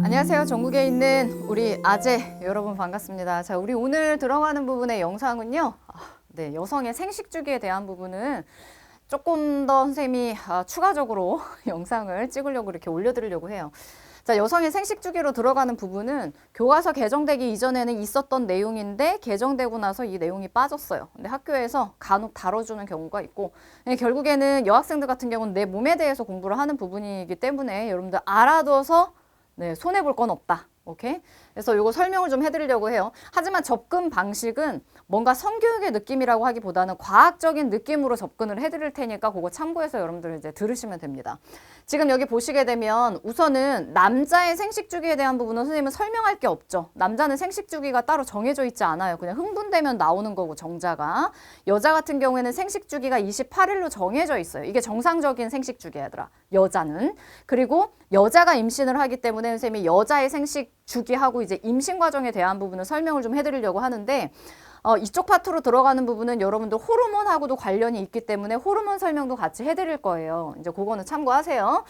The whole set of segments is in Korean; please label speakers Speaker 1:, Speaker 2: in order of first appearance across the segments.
Speaker 1: 안녕하세요. 전국에 있는 우리 아재 여러분 반갑습니다. 자, 우리 오늘 들어가는 부분의 영상은요. 네, 여성의 생식 주기에 대한 부분은 조금 더 선생님이 추가적으로 영상을 찍으려고 이렇게 올려드리려고 해요. 자, 여성의 생식 주기로 들어가는 부분은 교과서 개정되기 이전에는 있었던 내용인데 개정되고 나서 이 내용이 빠졌어요. 근데 학교에서 간혹 다뤄주는 경우가 있고 결국에는 여학생들 같은 경우는 내 몸에 대해서 공부를 하는 부분이기 때문에 여러분들 알아둬서 네, 손해볼 건 없다. 오케이? 그래서 이거 설명을 좀 해드리려고 해요. 하지만 접근 방식은 뭔가 성교육의 느낌이라고 하기보다는 과학적인 느낌으로 접근을 해드릴 테니까 그거 참고해서 여러분들 이제 들으시면 됩니다. 지금 여기 보시게 되면 우선은 남자의 생식 주기에 대한 부분은 선생님은 설명할 게 없죠. 남자는 생식 주기가 따로 정해져 있지 않아요. 그냥 흥분되면 나오는 거고 정자가. 여자 같은 경우에는 생식 주기가 28일로 정해져 있어요. 이게 정상적인 생식 주기야, 얘들아. 여자는. 그리고 여자가 임신을 하기 때문에 선생님이 여자의 생식 주기하고 이제 임신 과정에 대한 부분을 설명을 좀 해드리려고 하는데 이쪽 파트로 들어가는 부분은 여러분들 호르몬하고도 관련이 있기 때문에 호르몬 설명도 같이 해드릴 거예요. 이제 그거는 참고하세요.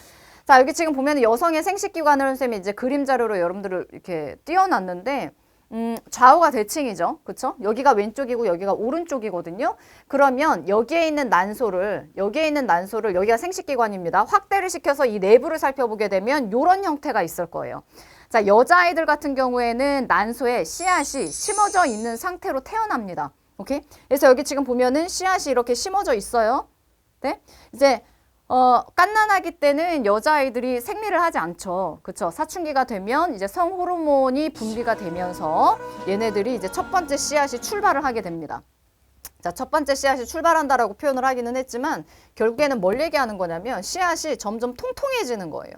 Speaker 1: 자, 여기 지금 보면 여성의 생식기관을 선생님이 이제 그림 자료로 여러분들을 이렇게 띄워놨는데 좌우가 대칭이죠. 그쵸? 여기가 왼쪽이고 여기가 오른쪽이거든요. 그러면 여기에 있는 난소를 여기가 생식기관입니다. 확대를 시켜서 이 내부를 살펴보게 되면 이런 형태가 있을 거예요. 자, 여자아이들 같은 경우에는 난소에 씨앗이 심어져 있는 상태로 태어납니다. 오케이? 그래서 여기 지금 보면은 씨앗이 이렇게 심어져 있어요. 네? 이제 갓난아기 때는 여자아이들이 생리를 하지 않죠. 그쵸? 사춘기가 되면 이제 성호르몬이 분비가 되면서 얘네들이 이제 첫 번째 씨앗이 출발을 하게 됩니다. 자, 첫 번째 씨앗이 출발한다라고 표현을 하기는 했지만 결국에는 뭘 얘기하는 거냐면 씨앗이 점점 통통해지는 거예요.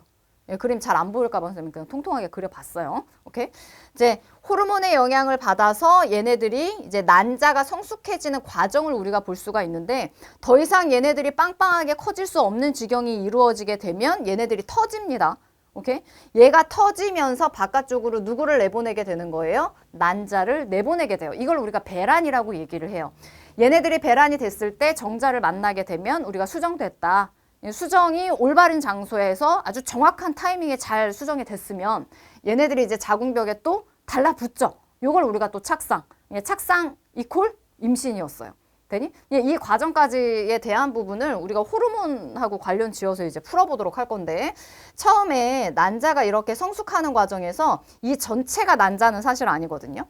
Speaker 1: 예, 그림 잘 안 보일까 봐 선생님 그냥 통통하게 그려봤어요. 오케이? 이제 호르몬의 영향을 받아서 얘네들이 이제 난자가 성숙해지는 과정을 우리가 볼 수가 있는데 더 이상 얘네들이 빵빵하게 커질 수 없는 지경이 이루어지게 되면 얘네들이 터집니다. 오케이? 얘가 터지면서 바깥쪽으로 누구를 내보내게 되는 거예요? 난자를 내보내게 돼요. 이걸 우리가 배란이라고 얘기를 해요. 얘네들이 배란이 됐을 때 정자를 만나게 되면 우리가 수정됐다. 수정이 올바른 장소에서 아주 정확한 타이밍에 잘 수정이 됐으면 얘네들이 이제 자궁벽에 또 달라붙죠. 요걸 우리가 또 착상. 착상 이퀄 임신이었어요. 되니? 이 과정까지에 대한 부분을 우리가 호르몬하고 관련 지어서 이제 풀어보도록 할 건데 처음에 난자가 이렇게 성숙하는 과정에서 이 전체가 난자는 사실 아니거든요.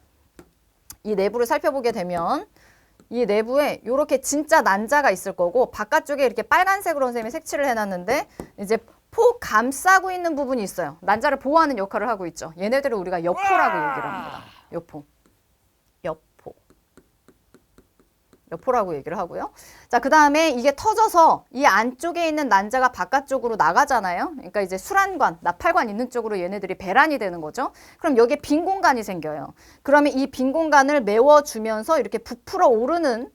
Speaker 1: 이 내부를 살펴보게 되면 이 내부에 이렇게 진짜 난자가 있을 거고 바깥쪽에 이렇게 빨간색으로 선생님이 색칠을 해놨는데 이제 포 감싸고 있는 부분이 있어요. 난자를 보호하는 역할을 하고 있죠. 얘네들을 우리가 여포라고 얘기를 합니다. 여포라고 얘기를 하고요. 자, 그 다음에 이게 터져서 이 안쪽에 있는 난자가 바깥쪽으로 나가잖아요. 그러니까 이제 수란관, 나팔관 있는 쪽으로 얘네들이 배란이 되는 거죠. 그럼 여기에 빈 공간이 생겨요. 그러면 이 빈 공간을 메워주면서 이렇게 부풀어 오르는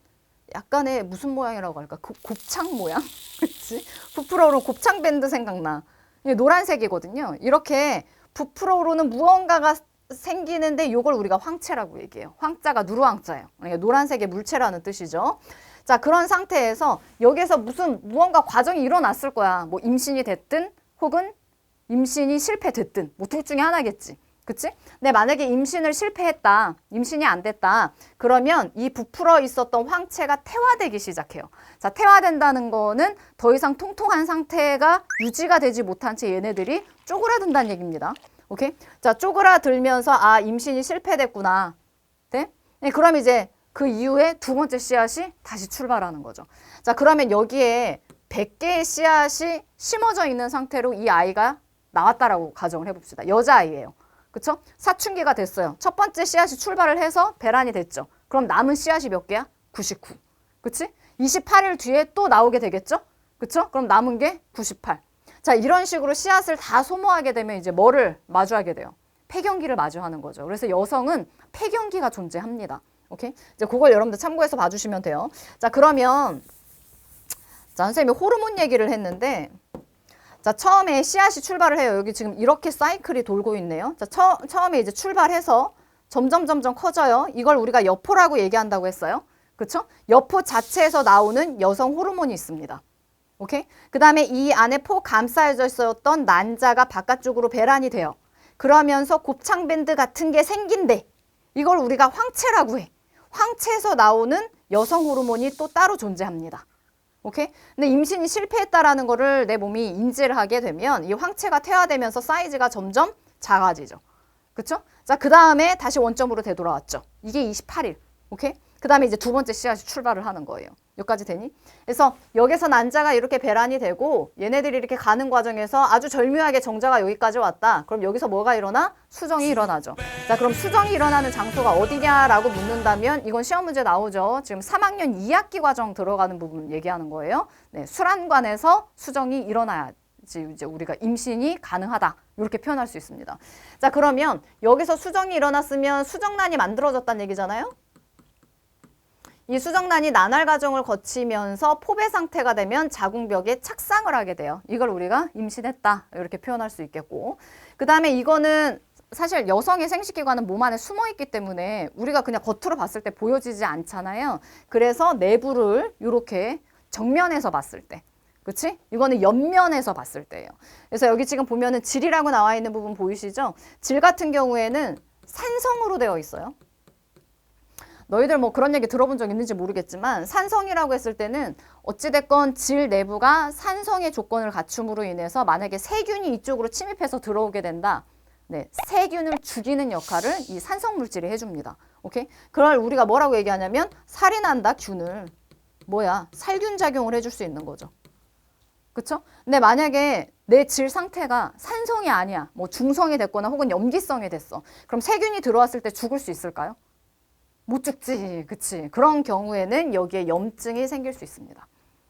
Speaker 1: 약간의 무슨 모양이라고 할까? 곱창 모양? 그치? 부풀어 오르는 곱창 밴드 생각나. 이게 노란색이거든요. 이렇게 부풀어 오르는 무언가가 생기는데 이걸 우리가 황체라고 얘기해요. 황자가 누르황자예요. 그러니까 노란색의 물체라는 뜻이죠. 자, 그런 상태에서 여기에서 무언가 과정이 일어났을 거야. 뭐 임신이 됐든 혹은 임신이 실패됐든 뭐 둘 중에 하나겠지. 그치? 근데 만약에 임신을 실패했다. 임신이 안 됐다. 그러면 이 부풀어 있었던 황체가 퇴화되기 시작해요. 자, 퇴화된다는 거는 더 이상 통통한 상태가 유지가 되지 못한 채 얘네들이 쪼그라든다는 얘기입니다. 오케이? 자, 쪼그라들면서 임신이 실패됐구나. 네? 그럼 이제 그 이후에 두 번째 씨앗이 다시 출발하는 거죠. 자, 그러면 여기에 100개의 씨앗이 심어져 있는 상태로 이 아이가 나왔다라고 가정을 해봅시다. 여자아이예요. 그쵸? 사춘기가 됐어요. 첫 번째 씨앗이 출발을 해서 배란이 됐죠. 그럼 남은 씨앗이 몇 개야? 99. 그치? 28일 뒤에 또 나오게 되겠죠? 그쵸? 그럼 남은 게 98. 자, 이런 식으로 씨앗을 다 소모하게 되면 이제 뭐를 마주하게 돼요? 폐경기를 마주하는 거죠. 그래서 여성은 폐경기가 존재합니다. 오케이? 이제 그걸 여러분들 참고해서 봐주시면 돼요. 자, 그러면 자, 선생님이 호르몬 얘기를 했는데 자, 처음에 씨앗이 출발을 해요. 여기 지금 이렇게 사이클이 돌고 있네요. 자, 처음에 이제 출발해서 점점 커져요. 이걸 우리가 여포라고 얘기한다고 했어요. 그쵸? 여포 자체에서 나오는 여성 호르몬이 있습니다. 오케이? 그 다음에 이 안에 포 감싸여져 있었던 난자가 바깥쪽으로 배란이 돼요. 그러면서 곱창밴드 같은 게 생긴대. 이걸 우리가 황체라고 해. 황체에서 나오는 여성 호르몬이 또 따로 존재합니다. 오케이? 근데 임신이 실패했다라는 거를 내 몸이 인지를 하게 되면 이 황체가 퇴화되면서 사이즈가 점점 작아지죠. 그쵸? 자, 그 다음에 다시 원점으로 되돌아왔죠. 이게 28일. 오케이? 그 다음에 이제 두 번째 씨앗이 출발을 하는 거예요. 여기까지 되니? 그래서 여기서 난자가 이렇게 배란이 되고 얘네들이 이렇게 가는 과정에서 아주 절묘하게 정자가 여기까지 왔다. 그럼 여기서 뭐가 일어나? 수정이 일어나죠. 자, 그럼 수정이 일어나는 장소가 어디냐라고 묻는다면 이건 시험 문제 나오죠. 지금 3학년 2학기 과정 들어가는 부분 얘기하는 거예요. 네, 수란관에서 수정이 일어나야지 이제 우리가 임신이 가능하다. 이렇게 표현할 수 있습니다. 자, 그러면 여기서 수정이 일어났으면 수정란이 만들어졌다는 얘기잖아요. 이 수정란이 나날 과정을 거치면서 포배 상태가 되면 자궁벽에 착상을 하게 돼요. 이걸 우리가 임신했다 이렇게 표현할 수 있겠고, 그 다음에 이거는 사실 여성의 생식기관은 몸 안에 숨어 있기 때문에 우리가 그냥 겉으로 봤을 때 보여지지 않잖아요. 그래서 내부를 이렇게 정면에서 봤을 때, 그치? 이거는 옆면에서 봤을 때예요. 그래서 여기 지금 보면은 질이라고 나와 있는 부분 보이시죠? 질 같은 경우에는 산성으로 되어 있어요. 너희들 뭐 그런 얘기 들어본 적 있는지 모르겠지만 산성이라고 했을 때는 어찌됐건 질 내부가 산성의 조건을 갖춤으로 인해서 만약에 세균이 이쪽으로 침입해서 들어오게 된다. 네, 세균을 죽이는 역할을 이 산성 물질이 해줍니다. 오케이? 그걸 우리가 뭐라고 얘기하냐면 살인한다 균을 살균 작용을 해줄 수 있는 거죠. 그쵸? 근데 만약에 내 질 상태가 산성이 아니야. 뭐 중성이 됐거나 혹은 염기성이 됐어. 그럼 세균이 들어왔을 때 죽을 수 있을까요? 못 죽지. 그치? 그런 경우에는 여기에 염증이 생길 수 있습니다.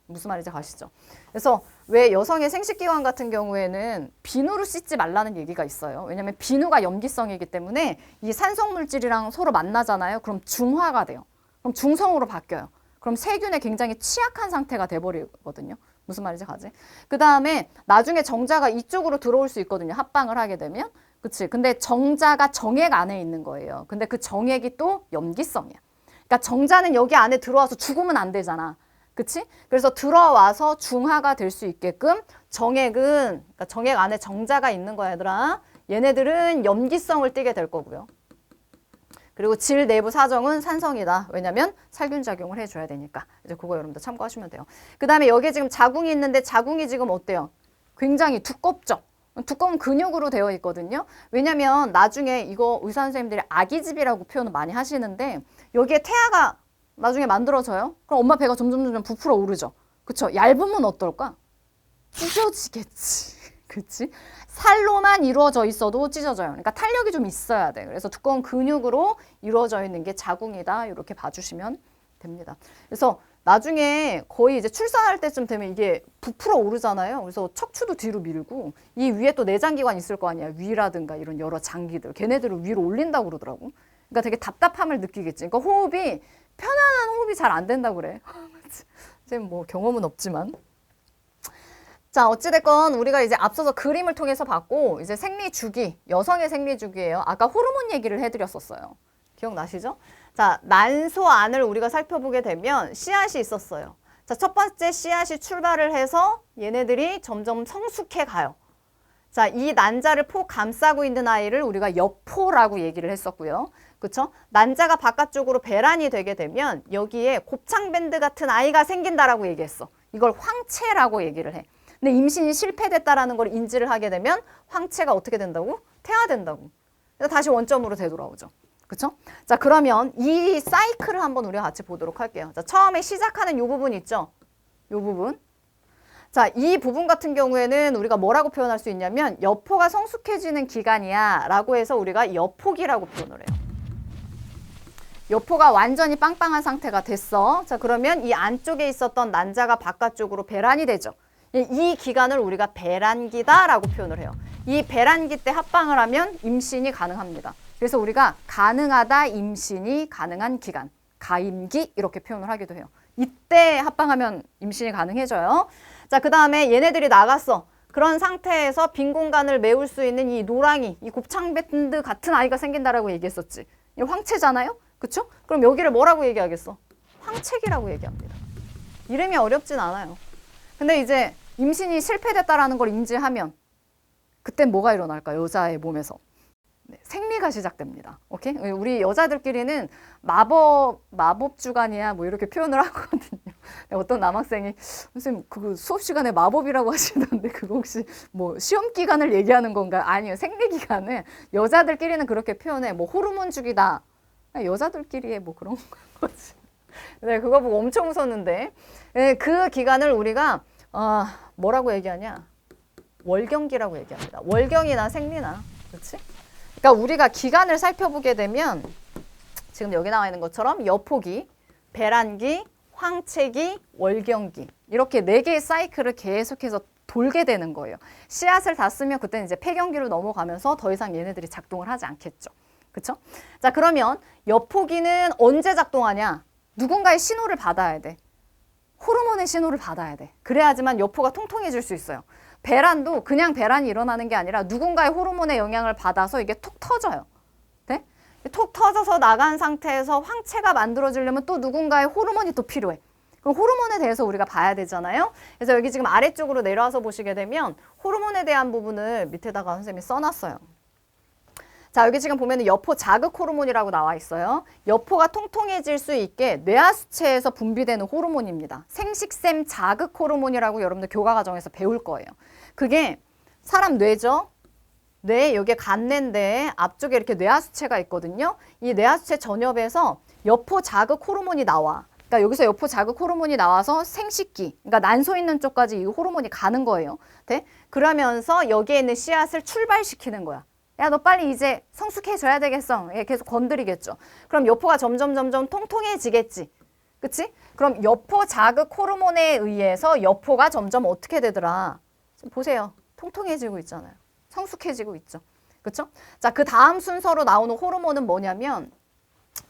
Speaker 1: 무슨 말인지 가시죠? 그래서 왜 여성의 생식기관 같은 경우에는 비누로 씻지 말라는 얘기가 있어요. 왜냐하면 비누가 염기성이기 때문에 이 산성물질이랑 서로 만나잖아요. 그럼 중화가 돼요. 그럼 중성으로 바뀌어요. 그럼 세균에 굉장히 취약한 상태가 돼버리거든요. 무슨 말인지 가지? 그 다음에 나중에 정자가 이쪽으로 들어올 수 있거든요. 합방을 하게 되면. 그치? 근데 정자가 정액 안에 있는 거예요. 근데 그 정액이 또 염기성이야. 그러니까 정자는 여기 안에 들어와서 죽으면 안 되잖아. 그치? 그래서 들어와서 중화가 될 수 있게끔 그러니까 정액 안에 정자가 있는 거야, 얘들아. 얘네들은 염기성을 띠게 될 거고요. 그리고 질 내부 사정은 산성이다. 왜냐면 살균 작용을 해줘야 되니까. 이제 그거 여러분들 참고하시면 돼요. 그 다음에 여기에 지금 자궁이 있는데 자궁이 지금 어때요? 굉장히 두껍죠? 두꺼운 근육으로 되어 있거든요. 왜냐면 나중에 이거 의사 선생님들이 아기집이라고 표현을 많이 하시는데 여기에 태아가 나중에 만들어져요. 그럼 엄마 배가 점점 부풀어 오르죠. 그쵸? 얇으면 어떨까? 찢어지겠지. 그치? 살로만 이루어져 있어도 찢어져요. 그러니까 탄력이 좀 있어야 돼. 그래서 두꺼운 근육으로 이루어져 있는 게 자궁이다. 이렇게 봐주시면 됩니다. 그래서 나중에 거의 이제 출산할 때쯤 되면 이게 부풀어 오르잖아요. 그래서 척추도 뒤로 밀고 이 위에 또 내장기관 있을 거 아니야. 위라든가 이런 여러 장기들. 걔네들을 위로 올린다고 그러더라고. 그러니까 되게 답답함을 느끼겠지. 그러니까 편안한 호흡이 잘 안 된다고 그래. 지금 뭐 경험은 없지만. 자, 어찌됐건 우리가 이제 앞서서 그림을 통해서 봤고 이제 생리주기, 여성의 생리주기예요. 아까 호르몬 얘기를 해드렸었어요. 기억나시죠? 자, 난소 안을 우리가 살펴보게 되면 씨앗이 있었어요. 자, 첫 번째 씨앗이 출발을 해서 얘네들이 점점 성숙해 가요. 자, 이 난자를 포 감싸고 있는 아이를 우리가 여포라고 얘기를 했었고요. 그쵸? 난자가 바깥쪽으로 배란이 되게 되면 여기에 곱창밴드 같은 아이가 생긴다라고 얘기했어. 이걸 황체라고 얘기를 해. 근데 임신이 실패됐다라는 걸 인지를 하게 되면 황체가 어떻게 된다고? 퇴화된다고. 그래서 다시 원점으로 되돌아오죠. 그쵸? 자, 그러면 이 사이클을 한번 우리가 같이 보도록 할게요. 자, 처음에 시작하는 이 부분 있죠? 이 부분. 자, 이 부분 같은 경우에는 우리가 뭐라고 표현할 수 있냐면 여포가 성숙해지는 기간이야 라고 해서 우리가 여포기라고 표현을 해요. 여포가 완전히 빵빵한 상태가 됐어. 자, 그러면 이 안쪽에 있었던 난자가 바깥쪽으로 배란이 되죠. 이 기간을 우리가 배란기다라고 표현을 해요. 이 배란기 때 합방을 하면 임신이 가능합니다. 그래서 우리가 가능하다 임신이 가능한 기간, 가임기 이렇게 표현을 하기도 해요. 이때 합방하면 임신이 가능해져요. 자, 그 다음에 얘네들이 나갔어. 그런 상태에서 빈 공간을 메울 수 있는 이 노랑이, 이 곱창밴드 같은 아이가 생긴다라고 얘기했었지. 이 황체잖아요? 그쵸? 그럼 여기를 뭐라고 얘기하겠어? 황체기라고 얘기합니다. 이름이 어렵진 않아요. 근데 이제 임신이 실패됐다라는 걸 인지하면 그땐 뭐가 일어날까? 여자의 몸에서. 생리가 시작됩니다. 오케이? 우리 여자들끼리는 마법 주간이야 뭐 이렇게 표현을 하거든요. 어떤 남학생이 선생님 그거 수업 시간에 마법이라고 하시던데 그거 혹시 뭐 시험 기간을 얘기하는 건가요? 아니요. 생리 기간은 여자들끼리는 그렇게 표현해. 뭐 호르몬 주기다. 여자들끼리의 뭐 그런 거지. 네, 그거 보고 엄청 웃었는데 네, 그 기간을 우리가 뭐라고 얘기하냐? 월경기라고 얘기합니다. 월경이나 생리나. 그렇지? 그러니까 우리가 기간을 살펴보게 되면 지금 여기 나와 있는 것처럼 여포기, 배란기, 황체기, 월경기 이렇게 4개의 사이클을 계속해서 돌게 되는 거예요. 씨앗을 다 쓰면 그때는 이제 폐경기로 넘어가면서 더 이상 얘네들이 작동을 하지 않겠죠. 그렇죠? 자, 그러면 여포기는 언제 작동하냐? 누군가의 신호를 받아야 돼. 호르몬의 신호를 받아야 돼. 그래야지만 여포가 통통해질 수 있어요. 배란도 그냥 배란이 일어나는 게 아니라 누군가의 호르몬의 영향을 받아서 이게 톡 터져요. 네? 톡 터져서 나간 상태에서 황체가 만들어지려면 또 누군가의 호르몬이 또 필요해. 그럼 호르몬에 대해서 우리가 봐야 되잖아요. 그래서 여기 지금 아래쪽으로 내려와서 보시게 되면 호르몬에 대한 부분을 밑에다가 선생님이 써놨어요. 자, 여기 지금 보면 여포 자극 호르몬이라고 나와 있어요. 여포가 통통해질 수 있게 뇌하수체에서 분비되는 호르몬입니다. 생식샘 자극 호르몬이라고 여러분들 교과 과정에서 배울 거예요. 그게 사람 뇌죠. 뇌 여기에 간뇌인데 앞쪽에 이렇게 뇌하수체가 있거든요. 이 뇌하수체 전엽에서 여포 자극 호르몬이 나와. 그러니까 여기서 여포 자극 호르몬이 나와서 생식기, 그러니까 난소 있는 쪽까지 이 호르몬이 가는 거예요. 네? 그러면서 여기에 있는 씨앗을 출발시키는 거야. 야, 너 빨리 이제 성숙해져야 되겠어. 예, 계속 건드리겠죠. 그럼 여포가 점점 통통해지겠지. 그치? 그럼 여포 자극 호르몬에 의해서 여포가 점점 어떻게 되더라? 지금 보세요. 통통해지고 있잖아요. 성숙해지고 있죠. 그쵸? 자, 그 다음 순서로 나오는 호르몬은 뭐냐면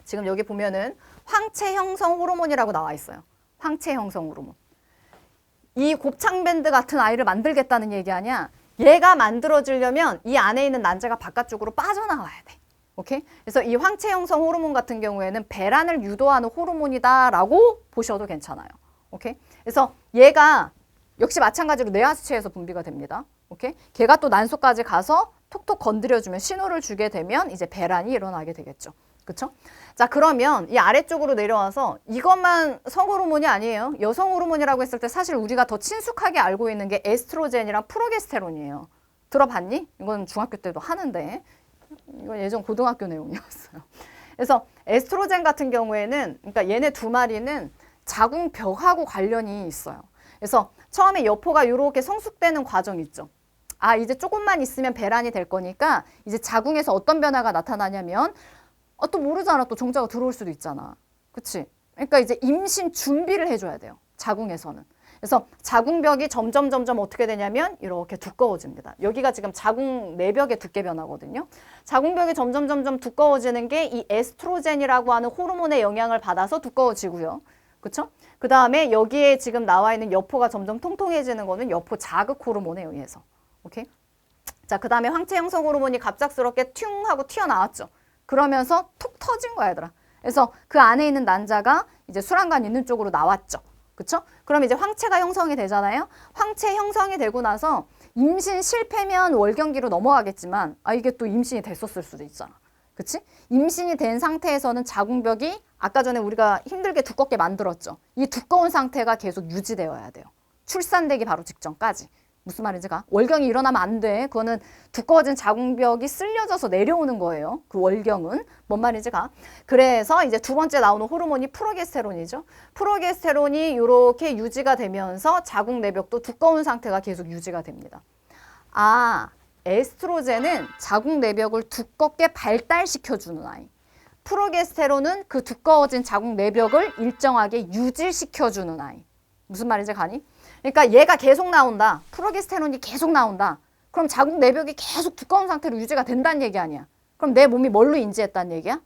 Speaker 1: 지금 여기 보면은 황체 형성 호르몬이라고 나와 있어요. 황체 형성 호르몬. 이 곱창밴드 같은 아이를 만들겠다는 얘기 아니야? 얘가 만들어지려면 이 안에 있는 난자가 바깥쪽으로 빠져나와야 돼. 오케이? 그래서 이 황체 형성 호르몬 같은 경우에는 배란을 유도하는 호르몬이다라고 보셔도 괜찮아요. 오케이? 그래서 얘가 역시 마찬가지로 뇌하수체에서 분비가 됩니다. 오케이? 걔가 또 난소까지 가서 톡톡 건드려주면 신호를 주게 되면 이제 배란이 일어나게 되겠죠. 그쵸? 자, 그러면 이 아래쪽으로 내려와서 이것만 성호르몬이 아니에요. 여성 호르몬이라고 했을 때 사실 우리가 더 친숙하게 알고 있는 게 에스트로겐이랑 프로게스테론이에요. 들어봤니? 이건 중학교 때도 하는데 이건 예전 고등학교 내용이었어요. 그래서 에스트로겐 같은 경우에는 그러니까 얘네 두 마리는 자궁벽하고 관련이 있어요. 그래서 처음에 여포가 이렇게 성숙되는 과정 있죠. 아, 이제 조금만 있으면 배란이 될 거니까 이제 자궁에서 어떤 변화가 나타나냐면 또 모르잖아. 또 정자가 들어올 수도 있잖아. 그치? 그러니까 이제 임신 준비를 해줘야 돼요. 자궁에서는. 그래서 자궁벽이 점점 어떻게 되냐면 이렇게 두꺼워집니다. 여기가 지금 자궁 내벽의 두께 변화거든요. 자궁벽이 점점 두꺼워지는 게 이 에스트로겐이라고 하는 호르몬의 영향을 받아서 두꺼워지고요. 그쵸? 그 다음에 여기에 지금 나와 있는 여포가 점점 통통해지는 거는 여포 자극 호르몬에 의해서. 오케이? 자, 그 다음에 황체 형성 호르몬이 갑작스럽게 튠 하고 튀어나왔죠. 그러면서 툭 터진 거야, 얘들아. 그래서 그 안에 있는 난자가 이제 수란관 있는 쪽으로 나왔죠. 그쵸? 그럼 이제 황체가 형성이 되잖아요. 황체 형성이 되고 나서 임신 실패면 월경기로 넘어가겠지만 이게 또 임신이 됐었을 수도 있잖아. 그치? 임신이 된 상태에서는 자궁벽이 아까 전에 우리가 힘들게 두껍게 만들었죠. 이 두꺼운 상태가 계속 유지되어야 돼요. 출산되기 바로 직전까지. 무슨 말인지가? 월경이 일어나면 안 돼. 그거는 두꺼워진 자궁벽이 쓸려져서 내려오는 거예요. 그 월경은. 뭔 말인지가? 그래서 이제 두 번째 나오는 호르몬이 프로게스테론이죠. 프로게스테론이 이렇게 유지가 되면서 자궁 내벽도 두꺼운 상태가 계속 유지가 됩니다. 에스트로겐은 자궁 내벽을 두껍게 발달시켜주는 아이. 프로게스테론은 그 두꺼워진 자궁 내벽을 일정하게 유지시켜주는 아이. 무슨 말인지 가니? 그러니까 얘가 계속 나온다. 프로게스테론이 계속 나온다. 그럼 자궁 내벽이 계속 두꺼운 상태로 유지가 된다는 얘기 아니야. 그럼 내 몸이 뭘로 인지했다는 얘기야?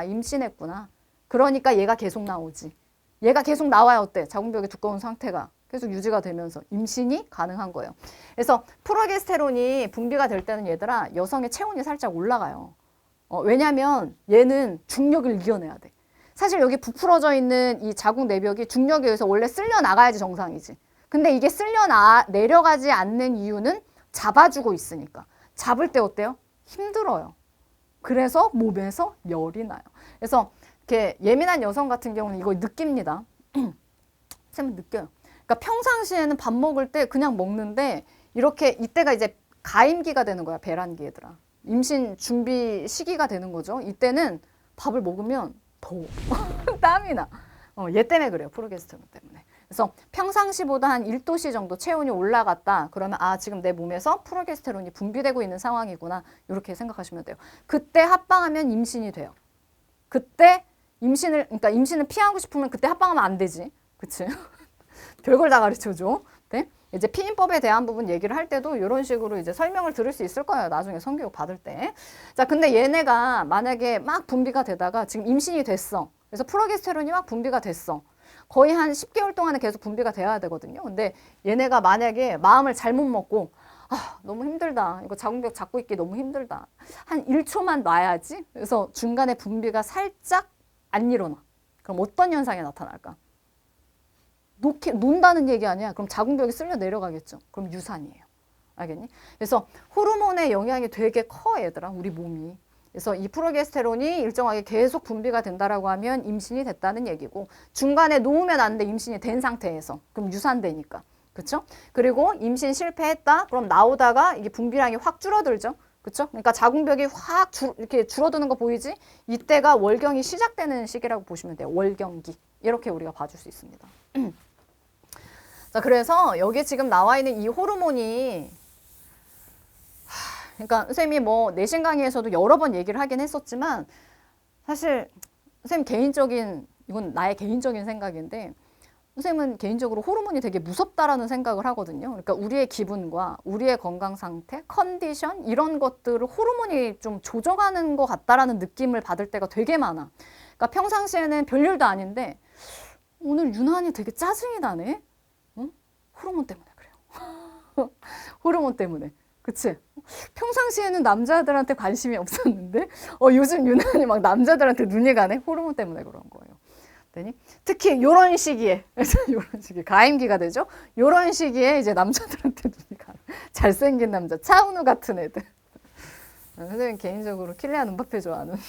Speaker 1: 임신했구나. 그러니까 얘가 계속 나오지. 얘가 계속 나와야 어때? 자궁벽이 두꺼운 상태가 계속 유지가 되면서 임신이 가능한 거예요. 그래서 프로게스테론이 분비가 될 때는 얘들아 여성의 체온이 살짝 올라가요. 왜냐면 얘는 중력을 이겨내야 돼. 사실 여기 부풀어져 있는 이 자궁 내벽이 중력에 의해서 원래 쓸려 나가야지 정상이지. 근데 이게 내려가지 않는 이유는 잡아주고 있으니까. 잡을 때 어때요? 힘들어요. 그래서 몸에서 열이 나요. 그래서 이렇게 예민한 여성 같은 경우는 이거 느낍니다. 쌤은 느껴요. 그러니까 평상시에는 밥 먹을 때 그냥 먹는데 이렇게 이때가 이제 가임기가 되는 거야. 배란기 얘들아. 임신 준비 시기가 되는 거죠. 이때는 밥을 먹으면 더워. 땀이 나. 얘 때문에 그래요. 프로게스테론 때문에. 그래서 평상시보다 한 1도씨 정도 체온이 올라갔다. 그러면 아 지금 내 몸에서 프로게스테론이 분비되고 있는 상황이구나. 이렇게 생각하시면 돼요. 그때 합방하면 임신이 돼요. 그때 그러니까 임신을 피하고 싶으면 그때 합방하면 안 되지. 그치? 별걸 다 가르쳐줘. 네? 이제 피임법에 대한 부분 얘기를 할 때도 이런 식으로 이제 설명을 들을 수 있을 거예요. 나중에 성교육 받을 때. 자, 근데 얘네가 만약에 막 분비가 되다가 지금 임신이 됐어. 그래서 프로게스테론이 막 분비가 됐어. 거의 한 10개월 동안은 계속 분비가 돼야 되거든요. 근데 얘네가 만약에 마음을 잘못 먹고 아, 너무 힘들다. 이거 자궁벽 잡고 있기 너무 힘들다. 한 1초만 놔야지. 그래서 중간에 분비가 살짝 안 일어나. 그럼 어떤 현상이 나타날까? 논다는 얘기 아니야. 그럼 자궁벽이 쓸려 내려가겠죠. 그럼 유산이에요. 알겠니? 그래서 호르몬의 영향이 되게 커 얘들아. 우리 몸이. 그래서 이 프로게스테론이 일정하게 계속 분비가 된다라고 하면 임신이 됐다는 얘기고 중간에 놓으면 안 돼. 임신이 된 상태에서. 그럼 유산되니까. 그렇죠? 그리고 임신 실패했다. 그럼 나오다가 이게 분비량이 확 줄어들죠. 그렇죠? 그러니까 자궁벽이 확 이렇게 줄어드는 거 보이지? 이때가 월경이 시작되는 시기라고 보시면 돼요. 월경기. 이렇게 우리가 봐줄 수 있습니다. 자, 그래서 여기 지금 나와 있는 이 호르몬이 그러니까 선생님이 뭐 내신 강의에서도 여러 번 얘기를 하긴 했었지만 사실 선생님 개인적인 이건 나의 개인적인 생각인데 선생님은 개인적으로 호르몬이 되게 무섭다라는 생각을 하거든요. 그러니까 우리의 기분과 우리의 건강 상태, 컨디션 이런 것들을 호르몬이 좀 조정하는 것 같다라는 느낌을 받을 때가 되게 많아. 그러니까 평상시에는 별일도 아닌데 오늘 유난히 되게 짜증이 나네. 응? 호르몬 때문에 그래요. 호르몬 때문에. 그치? 평상시에는 남자들한테 관심이 없었는데 요즘 유난히 막 남자들한테 눈이 가네? 호르몬 때문에 그런 거예요. 특히 이런 시기에 이런 시기에 가임기가 되죠. 이런 시기에 이제 남자들한테 눈이 가네. 잘생긴 남자, 차은우 같은 애들. 선생님 개인적으로 킬리안 음바페 좋아하는데.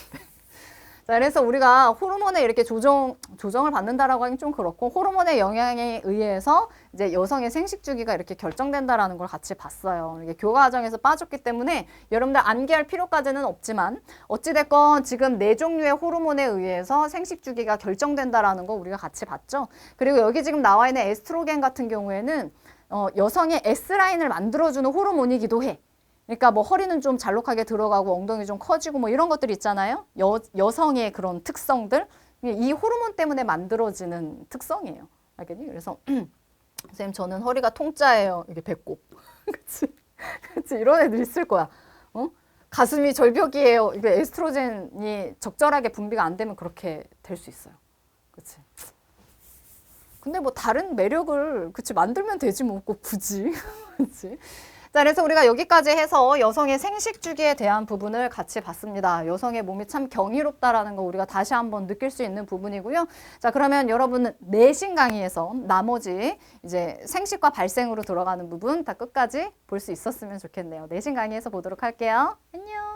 Speaker 1: 자, 그래서 우리가 호르몬에 이렇게 조정을 받는다라고 하긴 좀 그렇고 호르몬의 영향에 의해서 이제 여성의 생식 주기가 이렇게 결정된다라는 걸 같이 봤어요. 이게 교과 과정에서 빠졌기 때문에 여러분들 암기할 필요까지는 없지만 어찌됐건 지금 네 종류의 호르몬에 의해서 생식 주기가 결정된다라는 거 우리가 같이 봤죠. 그리고 여기 지금 나와 있는 에스트로겐 같은 경우에는 여성의 S라인을 만들어주는 호르몬이기도 해. 그러니까 뭐 허리는 좀 잘록하게 들어가고 엉덩이 좀 커지고 뭐 이런 것들 있잖아요. 여성의 그런 특성들. 이 호르몬 때문에 만들어지는 특성이에요. 알겠니? 그래서 선생님 저는 허리가 통짜예요. 이게 배꼽. 그치? 그치? 이런 애들 있을 거야. 가슴이 절벽이에요. 이게 에스트로겐이 적절하게 분비가 안 되면 그렇게 될 수 있어요. 그치? 근데 뭐 다른 매력을 그치 만들면 되지 뭐 꼭 굳이. 그치? 자, 그래서 우리가 여기까지 해서 여성의 생식 주기에 대한 부분을 같이 봤습니다. 여성의 몸이 참 경이롭다라는 거 우리가 다시 한번 느낄 수 있는 부분이고요. 자, 그러면 여러분은 내신 강의에서 나머지 이제 생식과 발생으로 들어가는 부분 다 끝까지 볼 수 있었으면 좋겠네요. 내신 강의에서 보도록 할게요. 안녕.